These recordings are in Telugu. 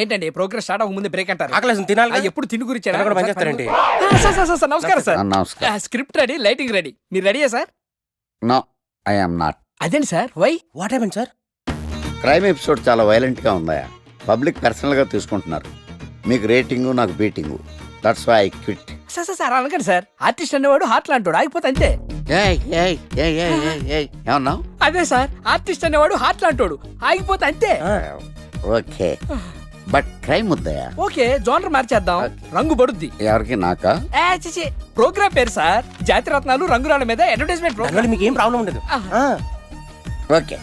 ఏంటండి ప్రోగ్రెస్ స్టార్ట్ అవ్వక ముందే బ్రేక్ అంటారు? ఆకలేసం తినాలి కదా? ఎప్పుడు తిని గురించి తినడం కూడా పనిచేస్తారండి. సార్ నమస్కారం సార్. నమస్కారం. Script ready, lighting ready. మీరు రెడీయా sir? No, I am not. అదేంటి sir, why? What happen sir? Crime episode చాలా వైలెంట్ గా ఉందా? పబ్లిక్ పర్సనల్ గా తీసుకుంటున్నారు. మీకు రేటింగు, నాకు beating. That's why I quit. Sir అనకండి సార్. ఆర్టిస్ట్ అనేవాడు హార్ట్ లాంటాడు, ఆగిపోతే అంతే. ఏమన్నావు? అదే సార్, ఆర్టిస్ట్ అనేవాడు హార్ట్ లాంటాడు, ఆగిపోతే అంతే. ఓకే, బట్ క్రైమ్ వద్దయా? ఓకే, జోనర్ మార్చేద్దాం, రంగు పడుద్ది. ఎవరికి? నాకా? ప్రోగ్రామ్ పేరు సార్ జాతిరత్నాలు రంగురాళ్ళ మీద అడ్వర్టైజ్మెంట్ దానివల్ల ప్రోగ్రామ్. మీకు ఏం ప్రాబ్లం ఉండదు. ఓకే.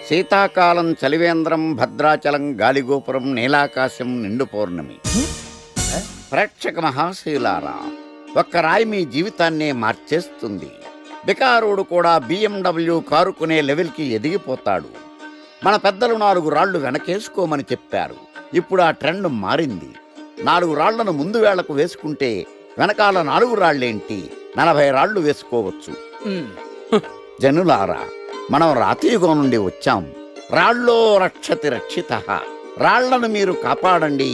శీతాకాలం చలివేంద్రం, భద్రాచలం గాలిగోపురం, నీలాకాశం, నిండు పౌర్ణమి. ప్రేక్షక మహాశయులారా, ఒక్క రాయి మీ జీవితాన్నే మార్చేస్తుంది. బికారుడు కూడా BMW కారు కొనే లెవెల్కి ఎదిగిపోతాడు. మన పెద్దలు 4 రాళ్లు వెనకేసుకోమని చెప్పారు. ఇప్పుడు ఆ ట్రెండ్ మారింది. 4 రాళ్లను ముందు వేళ్లకు వేసుకుంటే వెనకాల 4 రాళ్లేంటి 40 రాళ్లు వేసుకోవచ్చు. జనులారా, మనం రాతియుగం నుండి వచ్చాం. రాళ్ళో రక్షతి రక్షితః. రాళ్లను మీరు కాపాడండి,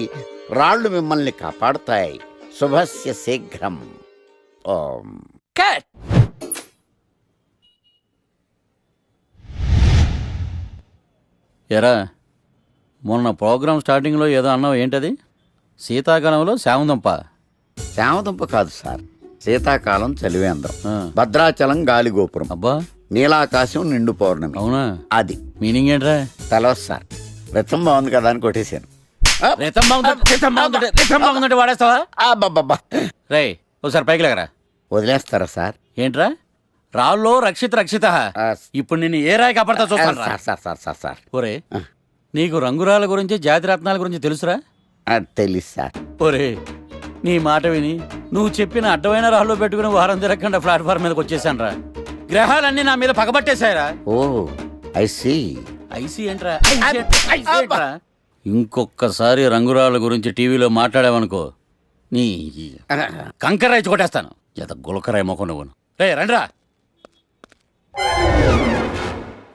రాళ్లు మిమ్మల్ని కాపాడుతాయి. శుభస్య శీఘ్రం. ఓం. కట్. ఎరా, మొన్న ప్రోగ్రామ్ స్టార్టింగ్లో ఏదో అన్నావు, ఏంటది? శీతాకాలంలో శామందంప. శామదుంప కాదు సార్, శీతాకాలం చలివేంద్రం, ఆ. భద్రాచలం గాలిగోపురం, అబ్బా, నీలాకాశం, నిండు పౌర్ణమి. అవునా? అది మీనింగ్ ఏంట్రా? తెలవదు సార్. రతం బాగుంది కదా అని కొట్టేశాను. రితం బాగుందంటే వాడేస్తావా? అబ్బబ్బబ్బా. రే, ఒకసారి పైకి లేకరా. వదిలేస్తారా సార్? ఏంట్రా? రాళ్ళో రక్షిత. ఆ, ఇప్పుడు నిన్ను ఏ రాయి కాపాడతా చూస్తాను. Sir sir sir sir sir ఒరే, నీకు రంగురాల గురించి జాతిరత్నాల గురించి తెలుసురా? తెలీదు సార్. ఒరే, నీ మాట విని నువ్వు చెప్పిన అడ్డమైన రాళ్ళు పెట్టుకుని వారం తిరగకుండా ప్లాట్ఫామ్ మీదకి వచ్చేసాను రా. గ్రహాలన్నీ నా మీద పగబట్టేశాయరా. ఓ, ఐ సీ. ఐసీ ఏంట్రా? ఇంకొక్కసారి రంగురాళ్ళ గురించి టీవీలో మాట్లాడావనుకో, నీ కంకరాయి కొట్టేస్తాను. జత గులకరాయి మొక్క నువ్వును. రే రండ్రా.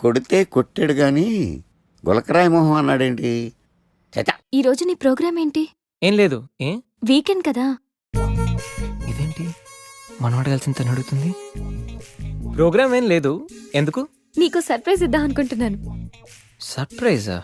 కొడితే కొట్టాడు గాని గులకరాయి మొహం అన్నాడేంటి? చచా. ఈ రోజు నీ ప్రోగ్రామ్ ఏంటి? ఏం లేదు. ఏ వీకెండ్ కదా. ఇదేంటి మనవాడు కలిసి తను అడుగుతుంది? ప్రోగ్రామ్ ఏం లేదు. ఎందుకు? నీకు సర్ప్రైజ్ ఇద్దాం అనుకుంటున్నాను. సర్ప్రైజా?